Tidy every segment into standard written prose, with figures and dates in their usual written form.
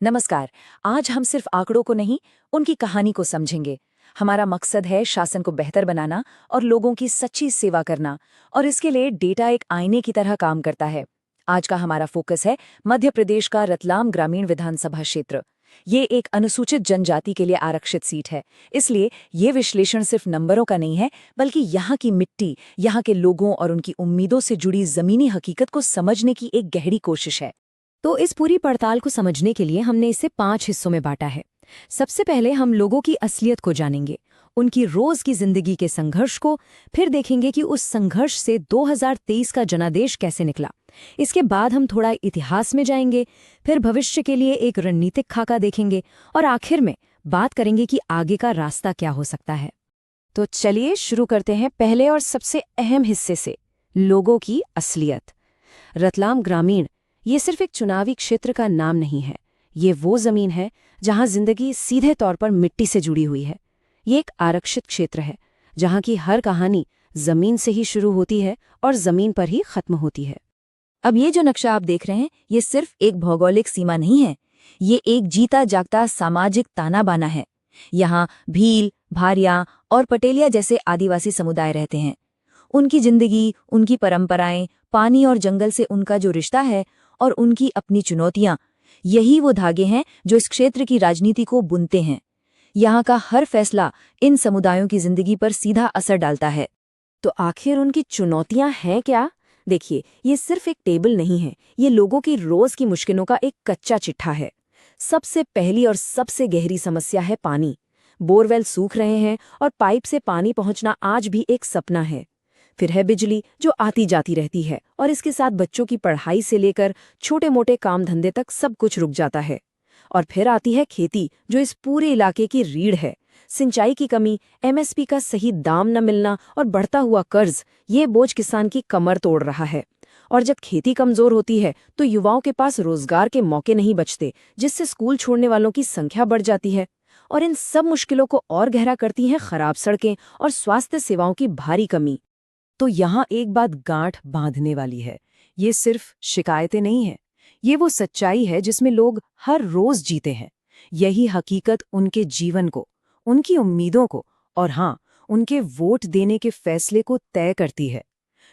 नमस्कार। आज हम सिर्फ आंकड़ों को नहीं, उनकी कहानी को समझेंगे। हमारा मकसद है शासन को बेहतर बनाना और लोगों की सच्ची सेवा करना, और इसके लिए डेटा एक आईने की तरह काम करता है। आज का हमारा फोकस है मध्य प्रदेश का रतलाम ग्रामीण विधानसभा क्षेत्र। ये एक अनुसूचित जनजाति के लिए आरक्षित सीट है, इसलिए ये विश्लेषण सिर्फ नंबरों का नहीं है, बल्कि यहाँ की मिट्टी, यहाँ के लोगों और उनकी उम्मीदों से जुड़ी जमीनी हकीकत को समझने की एक गहरी कोशिश है। तो इस पूरी पड़ताल को समझने के लिए हमने इसे 5 हिस्सों में बांटा है। सबसे पहले हम लोगों की असलियत को जानेंगे, उनकी रोज की जिंदगी के संघर्ष को, फिर देखेंगे कि उस संघर्ष से 2023 का जनादेश कैसे निकला। इसके बाद हम थोड़ा इतिहास में जाएंगे, फिर भविष्य के लिए एक रणनीतिक खाका देखेंगे, और आखिर में बात करेंगे कि आगे का रास्ता क्या हो सकता है। तो चलिए शुरू करते हैं पहले और सबसे अहम हिस्से से, लोगों की असलियत। रतलाम ग्रामीण ये सिर्फ एक चुनावी क्षेत्र का नाम नहीं है, ये वो जमीन है जहां जिंदगी सीधे तौर पर मिट्टी से जुड़ी हुई है। ये एक आरक्षित क्षेत्र है जहां की हर कहानी जमीन से ही शुरू होती है और जमीन पर ही खत्म होती है। अब ये जो नक्शा आप देख रहे हैं, ये सिर्फ एक भौगोलिक सीमा नहीं है, ये एक जीता जागता सामाजिक ताना बाना है। यहाँ भील, भारिया और पटेलिया जैसे आदिवासी समुदाय रहते हैं। उनकी जिंदगी, उनकी परंपराएं, पानी और जंगल से उनका जो रिश्ता है और उनकी अपनी चुनौतियां, यही वो धागे हैं जो इस क्षेत्र की राजनीति को बुनते हैं। यहाँ का हर फैसला इन समुदायों की जिंदगी पर सीधा असर डालता है। तो आखिर उनकी चुनौतियां हैं क्या? देखिए, ये सिर्फ एक टेबल नहीं है, ये लोगों की रोज की मुश्किलों का एक कच्चा चिट्ठा है। सबसे पहली और सबसे गहरी समस्या है पानी। बोरवेल सूख रहे हैं और पाइप से पानी पहुंचना आज भी एक सपना है। फिर है बिजली, जो आती जाती रहती है, और इसके साथ बच्चों की पढ़ाई से लेकर छोटे मोटे काम धंधे तक सब कुछ रुक जाता है। और फिर आती है खेती, जो इस पूरे इलाके की रीढ़ है। सिंचाई की कमी, एमएसपी का सही दाम न मिलना और बढ़ता हुआ कर्ज, ये बोझ किसान की कमर तोड़ रहा है। और जब खेती कमजोर होती है तो युवाओं के पास रोजगार के मौके नहीं बचते, जिससे स्कूल छोड़ने वालों की संख्या बढ़ जाती है। और इन सब मुश्किलों को और गहरा करती हैं खराब सड़कें और स्वास्थ्य सेवाओं की भारी कमी। तो यहाँ एक बात गांठ बांधने वाली है, ये सिर्फ शिकायतें नहीं हैं, ये वो सच्चाई है जिसमें लोग हर रोज जीते हैं। यही हकीकत उनके जीवन को, उनकी उम्मीदों को और हाँ, उनके वोट देने के फैसले को तय करती है।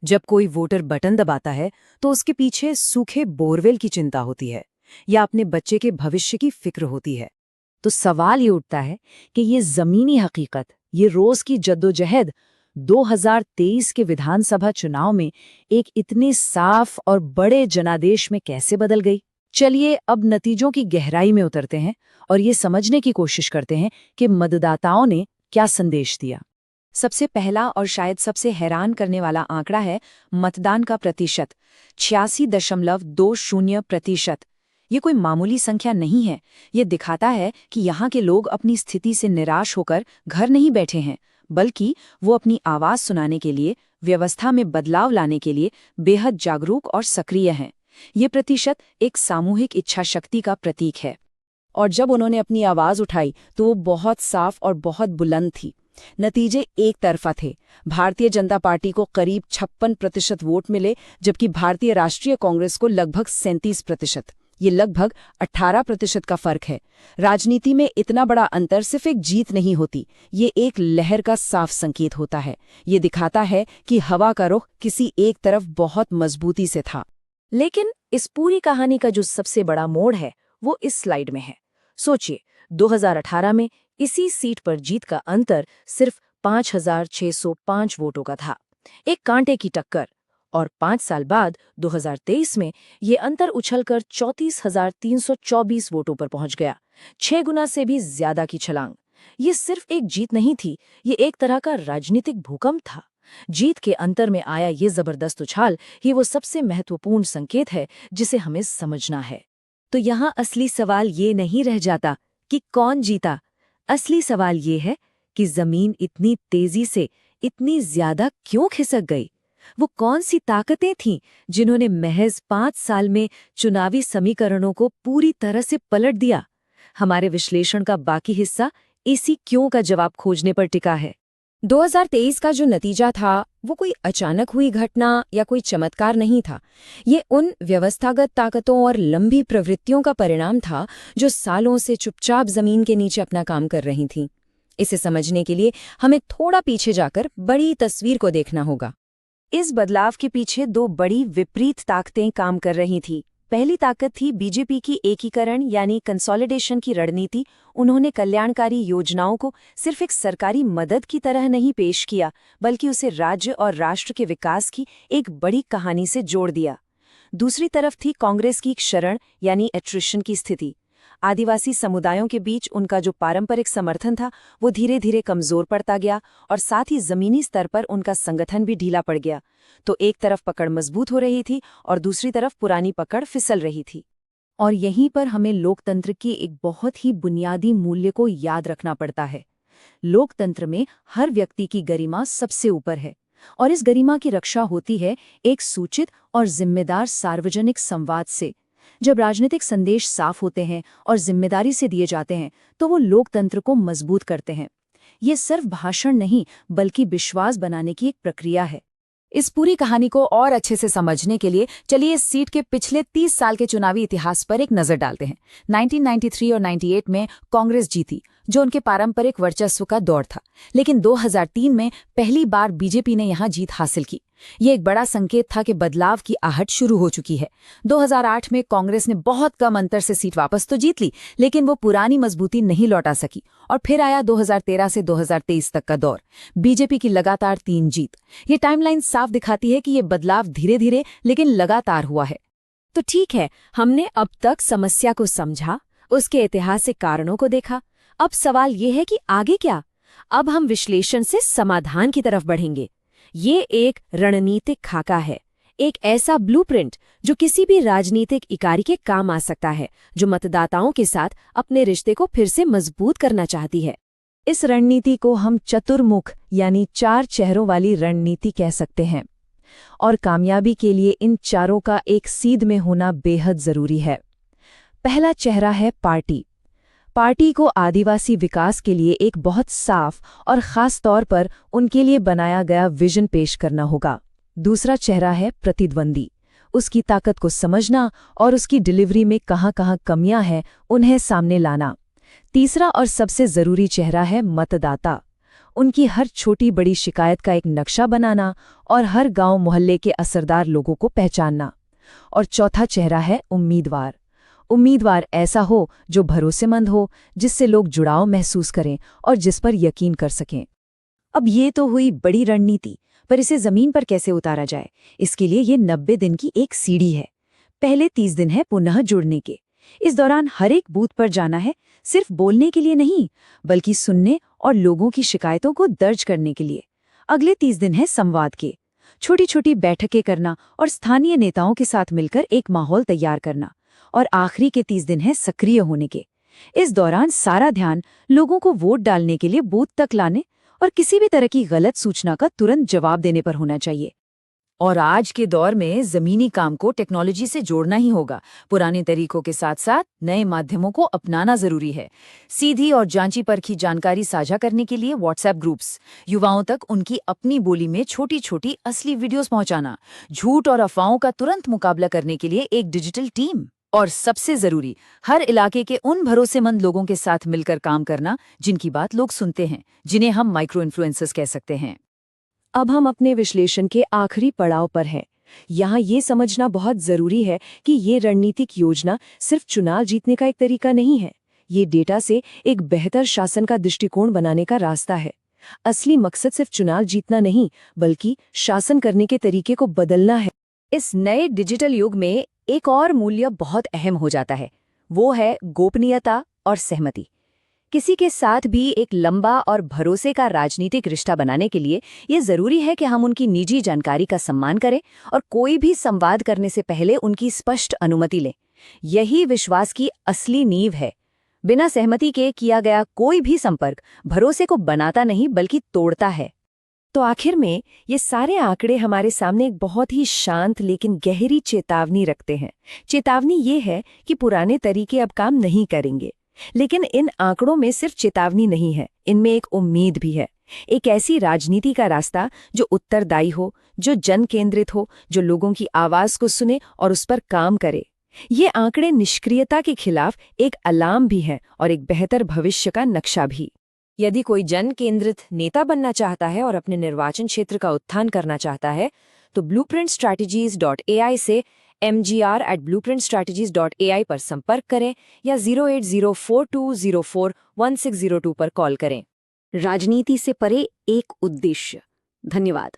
जब कोई वोटर बटन दबाता है तो उसके पीछे सूखे बोरवेल की चिंता होती है या अपने बच्चे के भविष्य की फिक्र होती है। तो सवाल ये उठता है कि ये जमीनी हकीकत, ये रोज की जद्दोजहद 2023 के विधानसभा चुनाव में एक इतने साफ और बड़े जनादेश में कैसे बदल गई। चलिए अब नतीजों की गहराई में उतरते हैं और ये समझने की कोशिश करते हैं कि मतदाताओं ने क्या संदेश दिया। सबसे पहला और शायद सबसे हैरान करने वाला आंकड़ा है मतदान का प्रतिशत, 86.20%। ये कोई मामूली संख्या नहीं है। ये दिखाता है कि यहाँ के लोग अपनी स्थिति से निराश होकर घर नहीं बैठे हैं, बल्कि वो अपनी आवाज सुनाने के लिए, व्यवस्था में बदलाव लाने के लिए बेहद जागरूक और सक्रिय हैं। ये प्रतिशत एक सामूहिक इच्छा शक्ति का प्रतीक है। और जब उन्होंने अपनी आवाज उठाई तो वो बहुत साफ और बहुत बुलंद थी। नतीजे एक तरफा थे। भारतीय जनता पार्टी को करीब 56% वोट मिले, जबकि भारतीय राष्ट्रीय कांग्रेस को लगभग 37%। ये लगभग 18% का फर्क है। राजनीति में इतना बड़ा अंतर सिर्फ एक जीत नहीं होती, ये एक लहर का साफ संकेत होता है। ये दिखाता है कि हवा का रुख किसी एक तरफ बहुत मजबूती से था। लेकिन इस पूरी कहानी का जो सबसे बड़ा मोड़ है वो इस स्लाइड में है। सोचिए, 2018 में इसी सीट पर जीत का अंतर सिर्फ 5,605 वोटों का था, एक कांटे की टक्कर। और 5 साल बाद 2023 में ये अंतर उछलकर 34,324 वोटों पर पहुंच गया, 6 गुना से भी ज्यादा की छलांग। ये सिर्फ एक जीत नहीं थी, ये एक तरह का राजनीतिक भूकंप था। जीत के अंतर में आया ये जबरदस्त उछाल ही वो सबसे महत्वपूर्ण संकेत है जिसे हमें समझना है। तो यहाँ असली सवाल ये नहीं रह जाता कि कौन जीता। असली सवाल ये है कि जमीन इतनी तेजी से, इतनी ज्यादा क्यों खिसक गई। वो कौन सी ताकतें थीं जिन्होंने महज 5 साल में चुनावी समीकरणों को पूरी तरह से पलट दिया। हमारे विश्लेषण का बाकी हिस्सा इसी क्यों का जवाब खोजने पर टिका है। 2023 का जो नतीजा था वो कोई अचानक हुई घटना या कोई चमत्कार नहीं था। ये उन व्यवस्थागत ताकतों और लंबी प्रवृत्तियों का परिणाम था जो सालों से चुपचाप जमीन के नीचे अपना काम कर रही थीं। इसे समझने के लिए हमें थोड़ा पीछे जाकर बड़ी तस्वीर को देखना होगा। इस बदलाव के पीछे दो बड़ी विपरीत ताकतें काम कर रही थीं। पहली ताकत थी बीजेपी की एकीकरण यानी कंसोलिडेशन की रणनीति। उन्होंने कल्याणकारी योजनाओं को सिर्फ एक सरकारी मदद की तरह नहीं पेश किया, बल्कि उसे राज्य और राष्ट्र के विकास की एक बड़ी कहानी से जोड़ दिया। दूसरी तरफ थी कांग्रेस की शरण यानी एट्रिशन की स्थिति। आदिवासी समुदायों के बीच उनका जो पारंपरिक समर्थन था वो धीरे धीरे कमजोर पड़ता गया और साथ ही जमीनी स्तर पर उनका संगठन भी ढीला पड़ गया। तो एक तरफ पकड़ मजबूत हो रही थी और दूसरी तरफ पुरानी पकड़ फिसल रही थी। और यहीं पर हमें लोकतंत्र की एक बहुत ही बुनियादी मूल्य को याद रखना पड़ता है। लोकतंत्र में हर व्यक्ति की गरिमा सबसे ऊपर है और इस गरिमा की रक्षा होती है एक सूचित और जिम्मेदार सार्वजनिक संवाद से। जब राजनीतिक संदेश साफ होते हैं और जिम्मेदारी से दिए जाते हैं तो वो लोकतंत्र को मजबूत करते हैं। ये सिर्फ भाषण नहीं बल्कि विश्वास बनाने की एक प्रक्रिया है। इस पूरी कहानी को और अच्छे से समझने के लिए चलिए इस सीट के पिछले 30 साल के चुनावी इतिहास पर एक नजर डालते हैं। 1993 और 98 में कांग्रेस जीती, जो उनके पारंपरिक वर्चस्व का दौर था। लेकिन 2003 में पहली बार बीजेपी ने यहां जीत हासिल की। ये एक बड़ा संकेत था कि बदलाव की आहट शुरू हो चुकी है। 2008 में कांग्रेस ने बहुत कम अंतर से सीट वापस तो जीत ली, लेकिन वो पुरानी मजबूती नहीं लौटा सकी। और फिर आया 2013 से 2023 तक का दौर, बीजेपी की लगातार 3 जीत। ये टाइमलाइन साफ दिखाती है कि ये बदलाव धीरे धीरे लेकिन लगातार हुआ है। तो ठीक है, हमने अब तक समस्या को समझा, उसके ऐतिहासिक कारणों को देखा। अब सवाल ये है कि आगे क्या? अब हम विश्लेषण से समाधान की तरफ बढ़ेंगे। ये एक रणनीतिक खाका है, एक ऐसा ब्लूप्रिंट जो किसी भी राजनीतिक इकाई के काम आ सकता है, जो मतदाताओं के साथ अपने रिश्ते को फिर से मजबूत करना चाहती है। इस रणनीति को हम चतुर्मुख यानी 4 चेहरों वाली रणनीति कह सकते हैं। और कामयाबी के लिए इन चारों का एक सीध में होना बेहद जरूरी है। पहला चेहरा है पार्टी। पार्टी को आदिवासी विकास के लिए एक बहुत साफ और खास तौर पर उनके लिए बनाया गया विजन पेश करना होगा। दूसरा चेहरा है प्रतिद्वंदी। उसकी ताकत को समझना और उसकी डिलीवरी में कहाँ-कहाँ कमियां हैं उन्हें सामने लाना। तीसरा और सबसे जरूरी चेहरा है मतदाता। उनकी हर छोटी बड़ी शिकायत का एक नक्शा बनाना और हर गांव मोहल्ले के असरदार लोगों को पहचानना। और चौथा चेहरा है उम्मीदवार। उम्मीदवार ऐसा हो जो भरोसेमंद हो, जिससे लोग जुड़ाव महसूस करें और जिस पर यकीन कर सकें। अब ये तो हुई बड़ी रणनीति, पर इसे जमीन पर कैसे उतारा जाए? इसके लिए ये 90 दिन की एक सीढ़ी है। पहले 30 दिन है पुनः जुड़ने के। इस दौरान हर एक बूथ पर जाना है, सिर्फ बोलने के लिए नहीं, बल्कि सुनने और लोगों की शिकायतों को दर्ज करने के लिए। अगले 30 दिन है संवाद के। छोटी छोटी बैठकें करना और स्थानीय नेताओं के साथ मिलकर एक माहौल तैयार करना। और आखिरी के 30 दिन है सक्रिय होने के। इस दौरान सारा ध्यान लोगों को वोट डालने के लिए बूथ तक लाने और किसी भी तरह की गलत सूचना का तुरंत जवाब देने पर होना चाहिए। और आज के दौर में जमीनी काम को टेक्नोलॉजी से जोड़ना ही होगा। पुराने तरीकों के साथ साथ नए माध्यमों को अपनाना जरूरी है। सीधी और जांची परखी जानकारी साझा करने के लिए व्हाट्सएप ग्रुप्स, युवाओं तक उनकी अपनी बोली में छोटी छोटी असली वीडियोस पहुंचाना, झूठ और अफवाहों का तुरंत मुकाबला करने के लिए एक डिजिटल टीम, और सबसे जरूरी हर इलाके के उन भरोसेमंद लोगों के साथ मिलकर काम करना जिनकी बात लोग सुनते हैं, जिन्हें हम माइक्रो इन्फ्लुएंसर्स कह सकते हैं। अब हम अपने विश्लेषण के आखिरी पड़ाव पर हैं। यहाँ ये समझना बहुत जरूरी है कि ये रणनीतिक योजना सिर्फ चुनाव जीतने का एक तरीका नहीं है। ये डेटा से एक बेहतर शासन का दृष्टिकोण बनाने का रास्ता है। असली मकसद सिर्फ चुनाव जीतना नहीं, बल्कि शासन करने के तरीके को बदलना है। इस नए डिजिटल युग में एक और मूल्य बहुत अहम हो जाता है, वो है गोपनीयता और सहमति। किसी के साथ भी एक लंबा और भरोसे का राजनीतिक रिश्ता बनाने के लिए ये जरूरी है कि हम उनकी निजी जानकारी का सम्मान करें और कोई भी संवाद करने से पहले उनकी स्पष्ट अनुमति लें। यही विश्वास की असली नींव है। बिना सहमति के किया गया कोई भी संपर्क भरोसे को बनाता नहीं बल्कि तोड़ता है। तो आखिर में ये सारे आंकड़े हमारे सामने एक बहुत ही शांत लेकिन गहरी चेतावनी रखते हैं। चेतावनी ये है कि पुराने तरीके अब काम नहीं करेंगे। लेकिन इन आंकड़ों में सिर्फ चेतावनी नहीं है, इनमें एक उम्मीद भी है। एक ऐसी राजनीति का रास्ता जो उत्तरदायी हो, जो जन केंद्रित हो, जो लोगों की आवाज को सुने और उस पर काम करे। ये आंकड़े निष्क्रियता के खिलाफ एक अलार्म भी है और एक बेहतर भविष्य का नक्शा भी। यदि कोई जन केंद्रित नेता बनना चाहता है और अपने निर्वाचन क्षेत्र का उत्थान करना चाहता है, तो blueprintstrategies.ai से mgr@blueprintstrategies.ai पर संपर्क करें या 08042041602 पर कॉल करें। राजनीति से परे एक उद्देश्य। धन्यवाद।